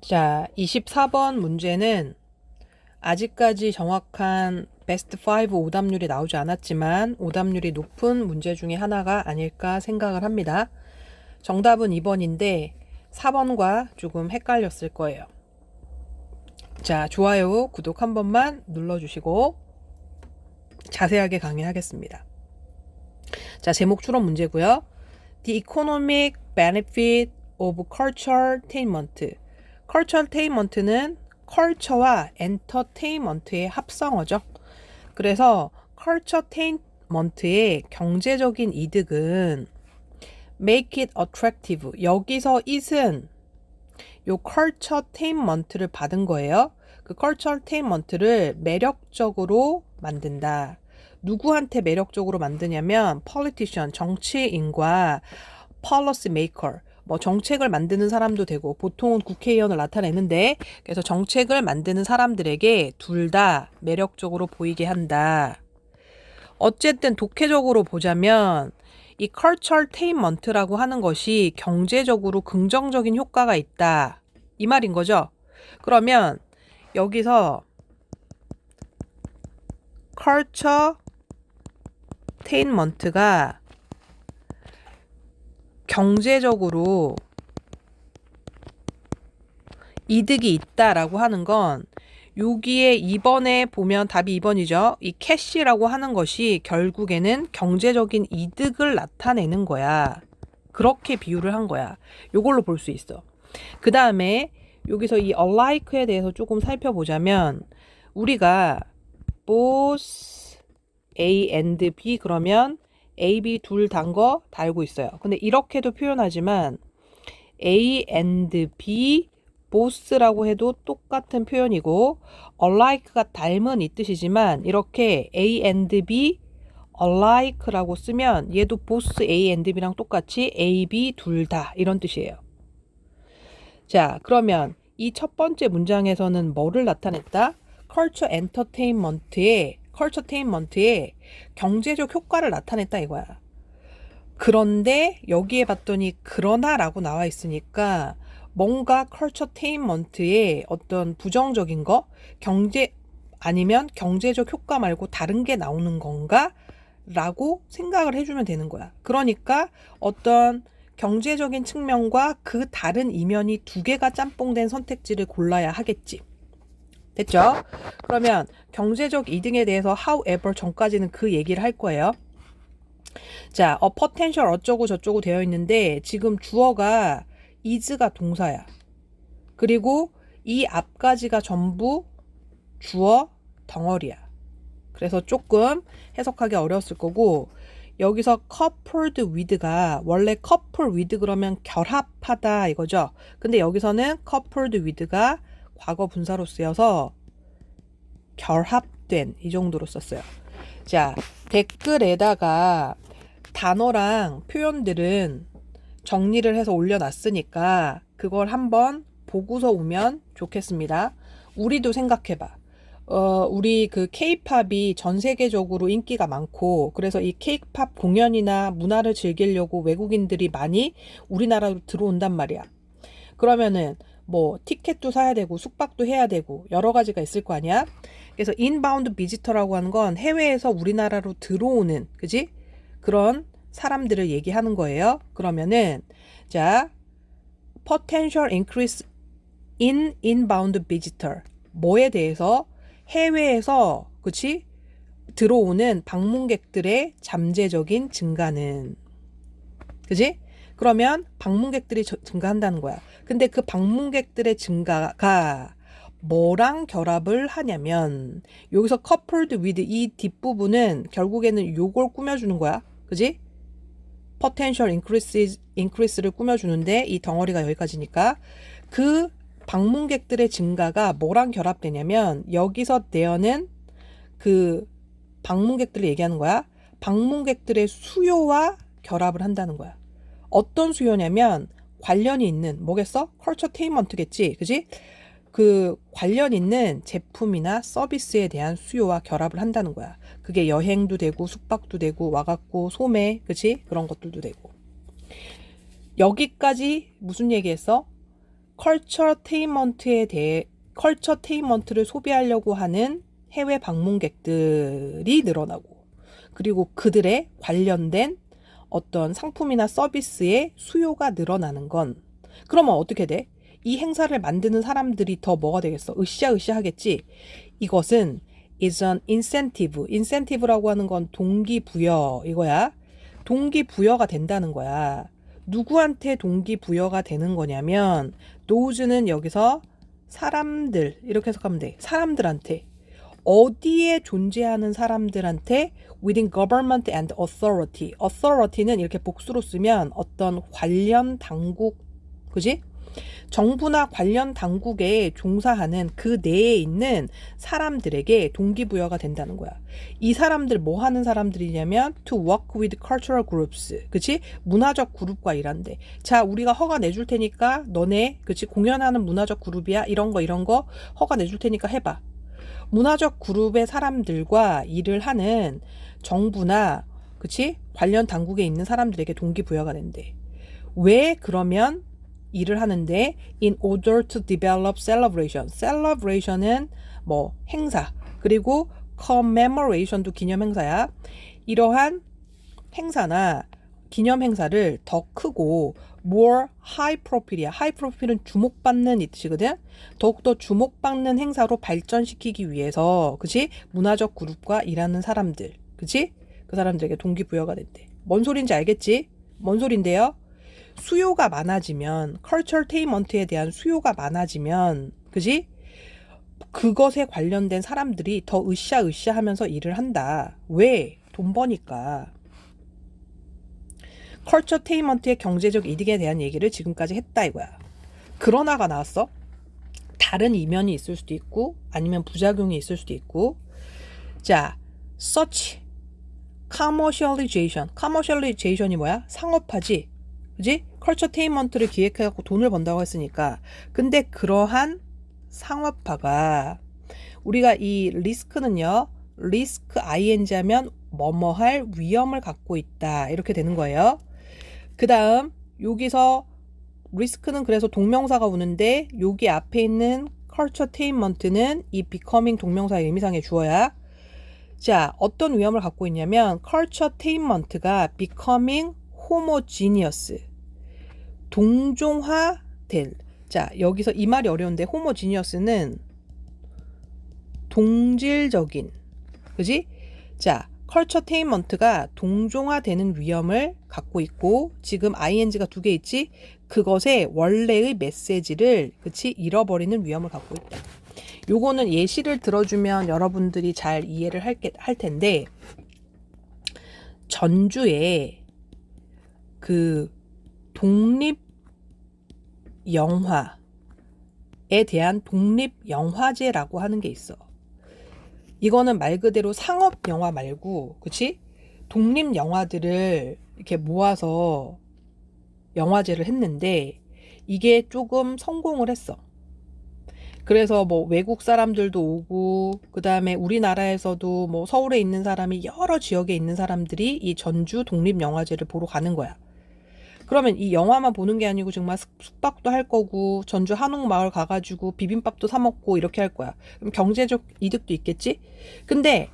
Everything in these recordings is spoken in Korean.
자, 24번 문제는 아직까지 정확한 베스트 5 오답률이 나오지 않았지만 오답률이 높은 문제 중에 하나가 아닐까 생각을 합니다. 정답은 2번인데 4번과 조금 헷갈렸을 거예요. 자, 좋아요, 구독 한 번만 눌러주시고 자세하게 강의하겠습니다. 자, 제목 추론 문제고요. The economic benefit of culturaltainment. culturaltainment는 컬처와 엔터테인먼트의 합성어죠. 그래서 culturaltainment의 경제적인 이득은 make it attractive. 여기서 it은 요 culturaltainment를 받은 거예요. 그 culturaltainment를 매력적으로 만든다. 누구한테 매력적으로 만드냐면 politician, 정치인과 policy maker, 뭐 정책을 만드는 사람도 되고 보통은 국회의원을 나타내는데 그래서 정책을 만드는 사람들에게 둘 다 매력적으로 보이게 한다. 어쨌든 독해적으로 보자면 이 culturaltainment라고 하는 것이 경제적으로 긍정적인 효과가 있다. 이 말인 거죠. 그러면 여기서 culturaltainment가 경제적으로 이득이 있다라고 하는 건 여기에 2번에 보면 답이 2번이죠. 이 캐시라고 하는 것이 결국에는 경제적인 이득을 나타내는 거야. 그렇게 비유를 한 거야. 요걸로 볼 수 있어. 그 다음에 여기서 이 alike에 대해서 조금 살펴보자면 우리가 both A and B 그러면 A, B 둘 단 거 다 알고 있어요. 근데 이렇게도 표현하지만 A and B both라고 해도 똑같은 표현이고 alike가 닮은 이 뜻이지만 이렇게 A and B alike라고 쓰면 얘도 both A and B랑 똑같이 A, B 둘 다 이런 뜻이에요. 자, 그러면 이 첫 번째 문장에서는 뭐를 나타냈다? culturaltainment의 경제적 효과를 나타냈다 이거야. 그런데 여기에 봤더니 그러나라고 나와 있으니까 뭔가 culturaltainment의 어떤 부정적인 거, 경제 아니면 경제적 효과 말고 다른 게 나오는 건가? 라고 생각을 해주면 되는 거야. 그러니까 어떤 경제적인 측면과 그 다른 이면이 두 개가 짬뽕된 선택지를 골라야 하겠지. 됐죠? 그러면 경제적 이득에 대해서 however 전까지는 그 얘기를 할 거예요. 자, potential 어쩌고 저쩌고 되어 있는데 지금 주어가 is가 동사야. 그리고 이 앞까지가 전부 주어 덩어리야. 그래서 조금 해석하기 어려웠을 거고 여기서 coupled with가 원래 couple with 그러면 결합하다 이거죠. 근데 여기서는 coupled with가 과거 분사로 쓰여서 결합된 이 정도로 썼어요. 자, 댓글에다가 단어랑 표현들은 정리를 해서 올려놨으니까 그걸 한번 보고서 오면 좋겠습니다. 우리도 생각해봐. 우리 그 K-팝이 전 세계적으로 인기가 많고 그래서 이 K-팝 공연이나 문화를 즐기려고 외국인들이 많이 우리나라로 들어온단 말이야. 그러면은 뭐 티켓도 사야 되고 숙박도 해야 되고 여러 가지가 있을 거 아니야. 그래서 인바운드 비지터라고 하는 건 해외에서 우리나라로 들어오는 그지? 그런 사람들을 얘기하는 거예요. 그러면은 자 potential increase in inbound visitor 뭐에 대해서 해외에서 그치 들어오는 방문객들의 잠재적인 증가는 그지? 그러면 방문객들이 증가한다는 거야. 근데 그 방문객들의 증가가 뭐랑 결합을 하냐면 여기서 coupled with 이 뒷부분은 결국에는 요걸 꾸며주는 거야. 그지? potential increase를 꾸며주는데 이 덩어리가 여기까지니까 그 방문객들의 증가가 뭐랑 결합되냐면 여기서 대어는 그 방문객들을 얘기하는 거야. 방문객들의 수요와 결합을 한다는 거야. 어떤 수요냐면 관련이 있는 뭐겠어? culturaltainment겠지. 그지? 그 관련 있는 제품이나 서비스에 대한 수요와 결합을 한다는 거야. 그게 여행도 되고 숙박도 되고 와갖고 소매 그치? 그런 것들도 되고. 여기까지 무슨 얘기했어? 컬처테인먼트를 소비하려고 하는 해외 방문객들이 늘어나고, 그리고 그들의 관련된 어떤 상품이나 서비스의 수요가 늘어나는 건, 그러면 어떻게 돼? 이 행사를 만드는 사람들이 더 뭐가 되겠어? 으쌰으쌰 하겠지? 이것은 is an incentive. incentive라고 하는 건 동기부여 이거야. 동기부여가 된다는 거야. 누구한테 동기부여가 되는 거냐면 those는 여기서 사람들 이렇게 해석하면 돼. 사람들한테. 어디에 존재하는 사람들한테 within government and authority. authority는 이렇게 복수로 쓰면 어떤 관련 당국, 그지? 정부나 관련 당국에 종사하는 그 내에 있는 사람들에게 동기부여가 된다는 거야. 이 사람들 뭐 하는 사람들이냐면 to work with cultural groups. 그치? 문화적 그룹과 일한대. 자, 우리가 허가 내줄 테니까 너네, 그치? 공연하는 문화적 그룹이야. 이런 거 허가 내줄 테니까 해봐. 문화적 그룹의 사람들과 일을 하는 정부나, 그치? 관련 당국에 있는 사람들에게 동기부여가 된대. 왜 그러면 일을 하는데 in order to develop celebration. celebration은 뭐 행사, 그리고 commemoration도 기념 행사야. 이러한 행사나 기념 행사를 더 크고 more high profile이야. high profile은 주목받는 이 뜻이거든. 더욱더 주목받는 행사로 발전시키기 위해서, 그치? 문화적 그룹과 일하는 사람들, 그치? 그 사람들에게 동기부여가 된대. 뭔 소린지 알겠지? 뭔 소린데요? 수요가 많아지면, 컬처테인먼트에 대한 수요가 많아지면, 그지? 그것에 관련된 사람들이 더 으쌰으쌰 하면서 일을 한다. 왜? 돈 버니까. 컬처테인먼트의 경제적 이득에 대한 얘기를 지금까지 했다 이거야. 그러나가 나왔어. 다른 이면이 있을 수도 있고, 아니면 부작용이 있을 수도 있고. 자, such commercialization. commercialization이 뭐야? 상업화지. 그지? 컬처테인먼트를 기획해갖고 돈을 번다고 했으니까. 근데 그러한 상업화가, 우리가 이 리스크는요, 리스크 ing 하면 뭐뭐 할 위험을 갖고 있다 이렇게 되는 거예요. 그 다음 여기서 리스크는 그래서 동명사가 오는데 여기 앞에 있는 컬처테인먼트는 이 becoming 동명사의 의미상의 주어야. 자, 어떤 위험을 갖고 있냐면 컬처테인먼트가 becoming homogeneous, 동종화될. 자, 여기서 이 말이 어려운데 homogeneous는 동질적인, 그지? 자, 컬처테인먼트가 동종화되는 위험을 갖고 있고, 지금 ing가 2개 있지? 그것의 원래의 메시지를, 그치? 잃어버리는 위험을 갖고 있다. 요거는 예시를 들어주면 여러분들이 잘 이해를 할 텐데, 전주에 그 독립 영화에 대한 독립 영화제라고 하는 게 있어. 이거는 말 그대로 상업 영화 말고, 그치? 독립 영화들을 이렇게 모아서 영화제를 했는데 이게 조금 성공을 했어. 그래서 뭐 외국 사람들도 오고, 그 다음에 우리나라에서도 뭐 서울에 있는 사람이 여러 지역에 있는 사람들이 이 전주 독립영화제를 보러 가는 거야. 그러면 이 영화만 보는 게 아니고 정말 숙박도 할 거고, 전주 한옥마을 가가지고 비빔밥도 사 먹고 이렇게 할 거야. 그럼 경제적 이득도 있겠지? 근데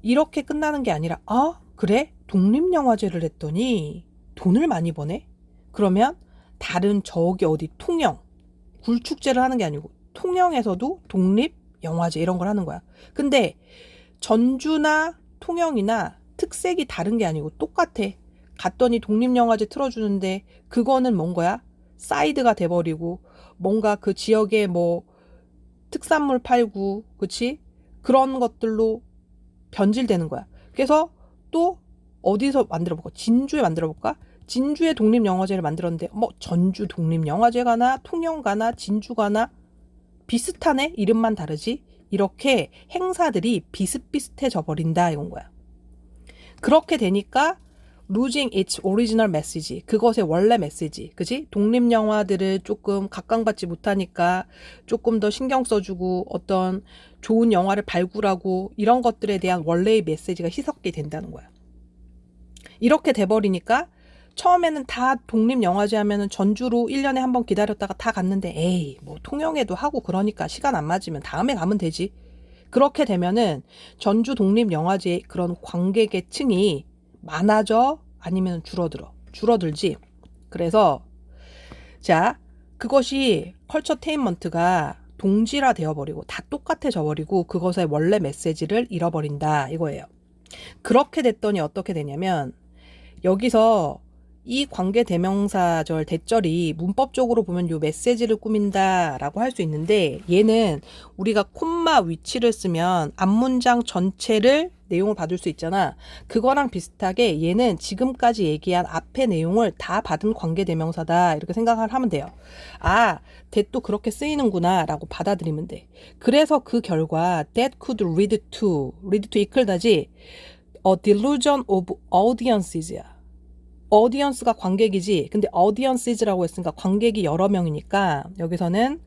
이렇게 끝나는 게 아니라, 아, 그래? 독립영화제를 했더니 돈을 많이 버네? 그러면 다른 저기 어디 통영, 굴축제를 하는 게 아니고 통영에서도 독립영화제 이런 걸 하는 거야. 근데 전주나 통영이나 특색이 다른 게 아니고 똑같아. 갔더니 독립영화제 틀어주는데 그거는 뭔 거야? 사이드가 돼버리고, 뭔가 그 지역에 뭐 특산물 팔고, 그치? 그런 것들로 변질되는 거야. 그래서 또 어디서 만들어볼까? 진주에 만들어볼까? 진주에 독립영화제를 만들었는데 뭐 전주 독립영화제 가나 통영 가나 진주 가나 비슷하네? 이름만 다르지? 이렇게 행사들이 비슷비슷해져 버린다 이건 거야. 그렇게 되니까 losing its original message, 그것의 원래 메시지, 그지? 독립영화들을 조금 각광받지 못하니까 조금 더 신경 써주고 어떤 좋은 영화를 발굴하고 이런 것들에 대한 원래의 메시지가 희석이 된다는 거야. 이렇게 돼버리니까 처음에는 다 독립영화제 하면은 전주로 1년에 한 번 기다렸다가 다 갔는데 에이 뭐 통영에도 하고 그러니까 시간 안 맞으면 다음에 가면 되지. 그렇게 되면은 전주 독립영화제 그런 관객의 층이 많아져 아니면 줄어들어. 줄어들지. 그래서 자 그것이 컬처테인먼트가 동질화 되어버리고 다 똑같아져 버리고 그것의 원래 메시지를 잃어버린다 이거예요. 그렇게 됐더니 어떻게 되냐면 여기서 이 관계 대명사절 대절이 문법적으로 보면 요 메시지를 꾸민다라고 할 수 있는데 얘는 우리가 콤마 위치를 쓰면 앞문장 전체를 내용을 받을 수 있잖아. 그거랑 비슷하게 얘는 지금까지 얘기한 앞의 내용을 다 받은 관계 대명사다 이렇게 생각을 하면 돼요. 아, that도 그렇게 쓰이는구나 라고 받아들이면 돼. 그래서 그 결과 that could lead to 이끌다지 a delusion of audiences 어디언스가 관객이지. 근데 어디언스라고 했으니까 관객이 여러 명이니까 여기서는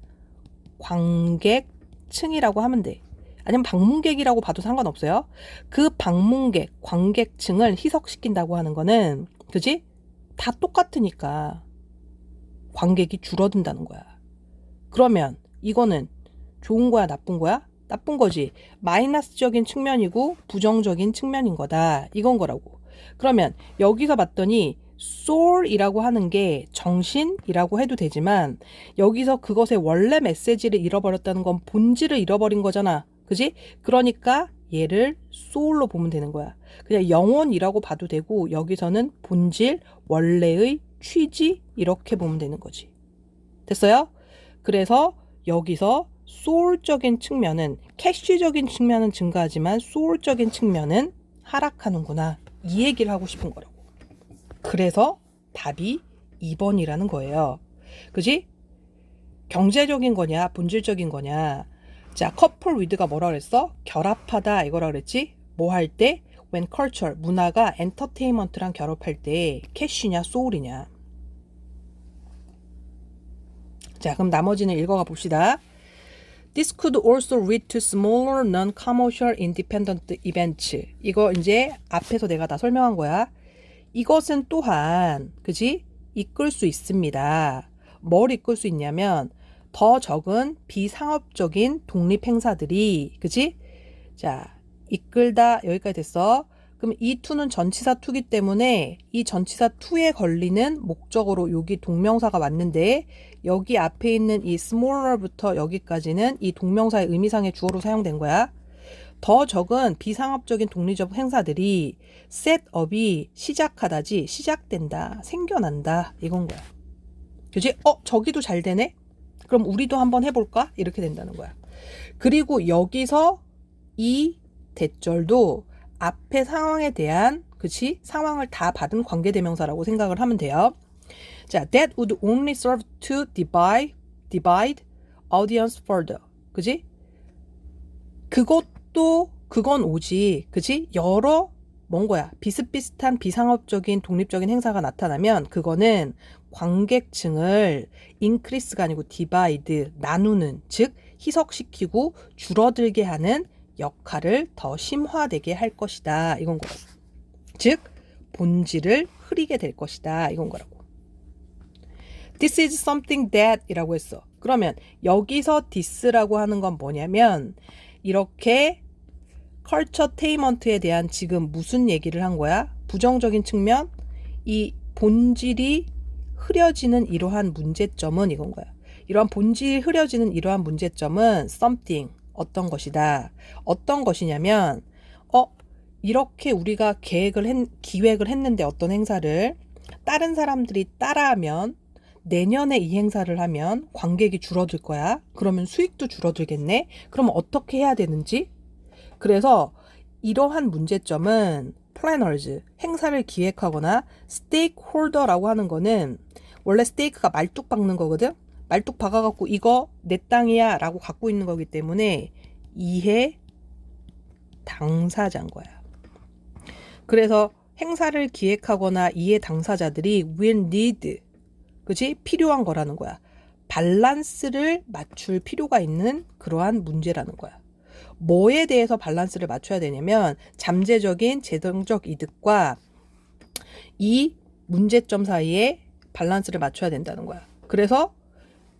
관객층이라고 하면 돼. 아니면 방문객이라고 봐도 상관없어요. 그 방문객, 관객층을 희석시킨다고 하는 거는 그지? 다 똑같으니까 관객이 줄어든다는 거야. 그러면 이거는 좋은 거야, 나쁜 거야? 나쁜 거지. 마이너스적인 측면이고 부정적인 측면인 거다. 이건 거라고. 그러면 여기서 봤더니 soul이라고 하는 게 정신이라고 해도 되지만 여기서 그것의 원래 메시지를 잃어버렸다는 건 본질을 잃어버린 거잖아. 그지? 그러니까 얘를 soul로 보면 되는 거야. 그냥 영혼이라고 봐도 되고 여기서는 본질, 원래의 취지 이렇게 보면 되는 거지. 됐어요? 그래서 여기서 소울적인 측면은 캐시적인 측면은 증가하지만 소울적인 측면은 하락하는구나. 이 얘기를 하고 싶은 거라고. 그래서 답이 2번이라는 거예요. 그지? 경제적인 거냐 본질적인 거냐. 자, 커플 위드가 뭐라 그랬어? 결합하다 이거라 그랬지? 뭐 할 때? when culture, 문화가 엔터테인먼트랑 결합할 때 캐시냐 소울이냐. 자, 그럼 나머지는 읽어가 봅시다. This could also lead to smaller non-commercial independent events. 이거 이제 앞에서 내가 다 설명한 거야. 이것은 또한 그지? 이끌 수 있습니다. 뭘 이끌 수 있냐면 더 적은 비상업적인 독립 행사들이 그지? 자, 이끌다 여기까지 됐어. 그럼 이 to는 전치사 to기 때문에 이 전치사 to에 걸리는 목적어로 여기 동명사가 왔는데 여기 앞에 있는 이 smaller부터 여기까지는 이 동명사의 의미상의 주어로 사용된 거야. 더 적은 비상업적인 독립적 행사들이 셋업이 시작하다지 시작된다, 생겨난다 이건 거야. 그지? 저기도 잘 되네? 그럼 우리도 한번 해볼까? 이렇게 된다는 거야. 그리고 여기서 이 대절도 앞의 상황에 대한 그치? 상황을 다 받은 관계대명사라고 생각을 하면 돼요. 자, that would only serve to divide audience further. 그지? 그건 오지. 그지? 여러 뭔 거야? 비슷비슷한 비상업적인 독립적인 행사가 나타나면 그거는 관객층을 increase가 아니고 divide, 나누는, 즉 희석시키고 줄어들게 하는 역할을 더 심화되게 할 것이다. 이건 거라고. 즉 본질을 흐리게 될 것이다. 이건 거라고. This is something that 이라고 했어. 그러면 여기서 this라고 하는 건 뭐냐면 이렇게 컬처테인먼트에 대한 지금 무슨 얘기를 한 거야? 부정적인 측면, 이 본질이 흐려지는 이러한 문제점은 이건 거야. 이러한 본질이 흐려지는 이러한 문제점은 something, 어떤 것이다. 어떤 것이냐면 이렇게 우리가 기획을 했는데 어떤 행사를 다른 사람들이 따라하면 내년에 이 행사를 하면 관객이 줄어들 거야. 그러면 수익도 줄어들겠네. 그럼 어떻게 해야 되는지? 그래서 이러한 문제점은 planners, 행사를 기획하거나 stakeholder라고 하는 거는 원래 stake가 말뚝 박는 거거든. 말뚝 박아갖고 이거 내 땅이야 라고 갖고 있는 거기 때문에 이해 당사자인 거야. 그래서 행사를 기획하거나 이해 당사자들이 will need, 그치? 필요한 거라는 거야. 밸런스를 맞출 필요가 있는 그러한 문제라는 거야. 뭐에 대해서 밸런스를 맞춰야 되냐면 잠재적인 재정적 이득과 이 문제점 사이에 밸런스를 맞춰야 된다는 거야. 그래서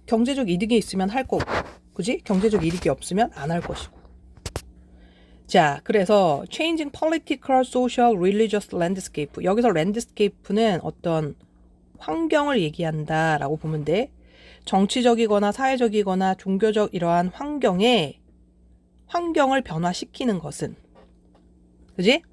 경제적 이득이 있으면 할 거고, 그지? 경제적 이득이 없으면 안 할 것이고. 자, 그래서 changing political, social, religious landscape. 여기서 landscape는 어떤 환경을 얘기한다라고 보면 돼. 정치적이거나 사회적이거나 종교적 이러한 환경을 변화시키는 것은, 그지?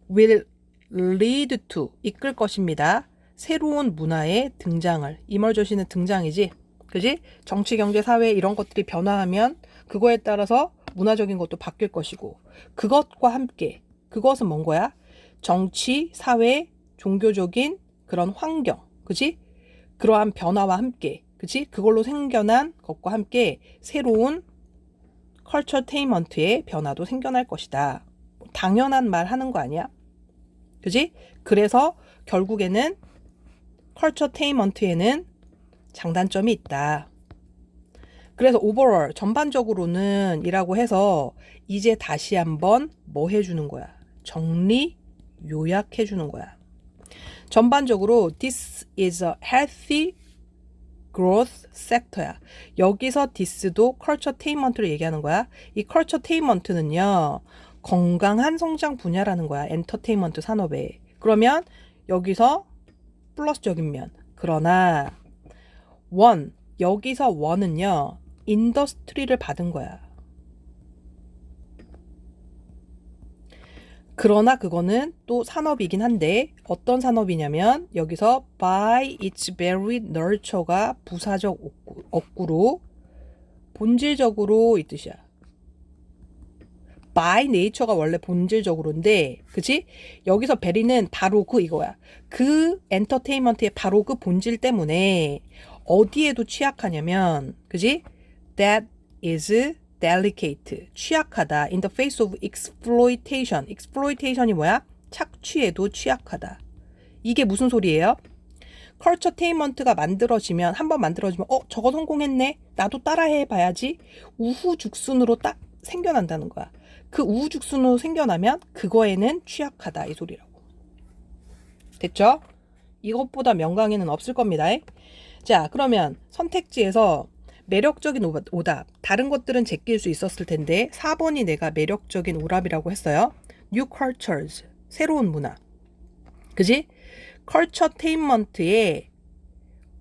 will lead to, 이끌 것입니다. 새로운 문화의 등장을. 이멀저시는 등장이지. 그지? 정치, 경제, 사회 이런 것들이 변화하면 그거에 따라서 문화적인 것도 바뀔 것이고, 그것과 함께, 그것은 뭔 거야? 정치, 사회, 종교적인 그런 환경, 그지? 그러한 변화와 함께, 그지? 그걸로 생겨난 것과 함께 새로운 컬처테인먼트의 변화도 생겨날 것이다. 당연한 말 하는 거 아니야? 그지? 그래서 결국에는 컬처테인먼트에는 장단점이 있다. 그래서 오버롤 전반적으로는 이라고 해서 이제 다시 한번 뭐 해주는 거야? 정리, 요약해 주는 거야. 전반적으로 this is a healthy growth sector야. 여기서 this도 컬처테인먼트를 얘기하는 거야. 이 컬처테인먼트는요, 건강한 성장 분야라는 거야. 엔터테인먼트 산업에. 그러면 여기서 플러스적인 면. 그러나 여기서 원은요, 인더스트리를 받은 거야. 그러나 그거는 또 산업이긴 한데 어떤 산업이냐면 여기서 by its very nurture가 부사적 어구로 본질적으로 이 뜻이야. by nature가 원래 본질적으로인데, 그치? 여기서 very는 바로 이거야. 그 엔터테인먼트의 바로 그 본질 때문에 어디에도 취약하냐면, 그치? That is delicate, 취약하다. In the face of exploitation. exploitation이 뭐야? 착취에도 취약하다. 이게 무슨 소리예요? 컬처테인먼트가 한번 만들어지면 저거 성공했네, 나도 따라해 봐야지, 우후죽순으로 딱 생겨난다는 거야. 그 우후죽순으로 생겨나면 그거에는 취약하다, 이 소리라고. 됐죠? 이것보다 명강의는 없을 겁니다. 자, 그러면 선택지에서 매력적인 오답. 다른 것들은 제낄 수 있었을 텐데 4번이 내가 매력적인 오답이라고 했어요. New cultures. 새로운 문화. 그지? 컬처테인먼트의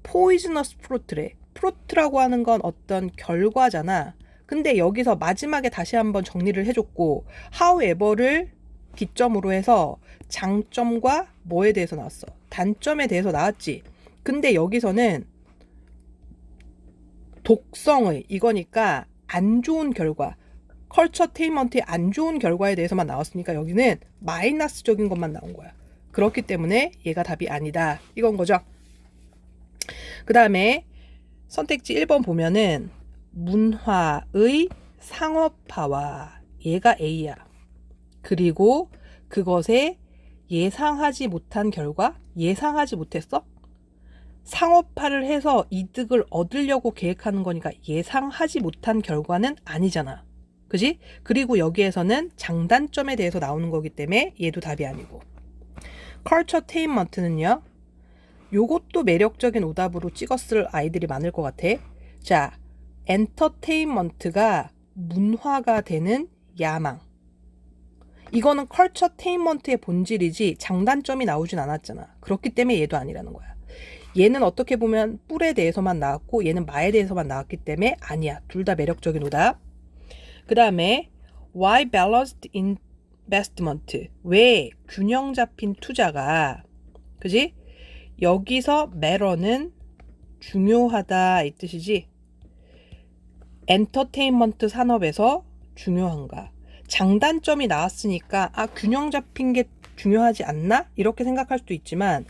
poisonous fruit래. 프루트라고 하는 건 어떤 결과잖아. 근데 여기서 마지막에 다시 한번 정리를 해줬고, however를 기점으로 해서 장점과 뭐에 대해서 나왔어? 단점에 대해서 나왔지. 근데 여기서는 독성의, 이거니까 안 좋은 결과, 컬처테인먼트의 안 좋은 결과에 대해서만 나왔으니까 여기는 마이너스적인 것만 나온 거야. 그렇기 때문에 얘가 답이 아니다, 이건 거죠. 그 다음에 선택지 1번 보면은 문화의 상업화와, 얘가 A야. 그리고 그것에 예상하지 못한 결과, 예상하지 못했어? 상업화를 해서 이득을 얻으려고 계획하는 거니까 예상하지 못한 결과는 아니잖아. 그지? 그리고 여기에서는 장단점에 대해서 나오는 거기 때문에 얘도 답이 아니고. 컬처테인먼트는요, 요것도 매력적인 오답으로 찍었을 아이들이 많을 것 같아. 자, 엔터테인먼트가 문화가 되는 야망. 이거는 컬처테인먼트의 본질이지 장단점이 나오진 않았잖아. 그렇기 때문에 얘도 아니라는 거야. 얘는 어떻게 보면 뿔에 대해서만 나왔고 얘는 마에 대해서만 나왔기 때문에 아니야. 둘 다 매력적인 오답. 그 다음에 why balanced investment. 왜 균형 잡힌 투자가, 그지? 여기서 matter는 중요하다, 이 뜻이지. 엔터테인먼트 산업에서 중요한가. 장단점이 나왔으니까 균형 잡힌 게 중요하지 않나? 이렇게 생각할 수도 있지만,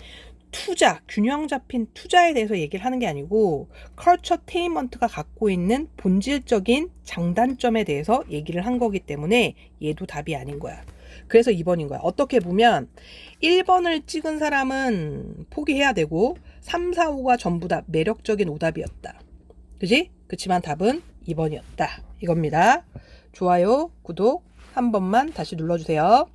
균형 잡힌 투자에 대해서 얘기를 하는 게 아니고 컬처테인먼트가 갖고 있는 본질적인 장단점에 대해서 얘기를 한 거기 때문에 얘도 답이 아닌 거야. 그래서 2번인 거야. 어떻게 보면 1번을 찍은 사람은 포기해야 되고 3, 4, 5가 전부 다 매력적인 오답이었다. 그지? 그치만 답은 2번이었다. 이겁니다. 좋아요, 구독 한 번만 다시 눌러주세요.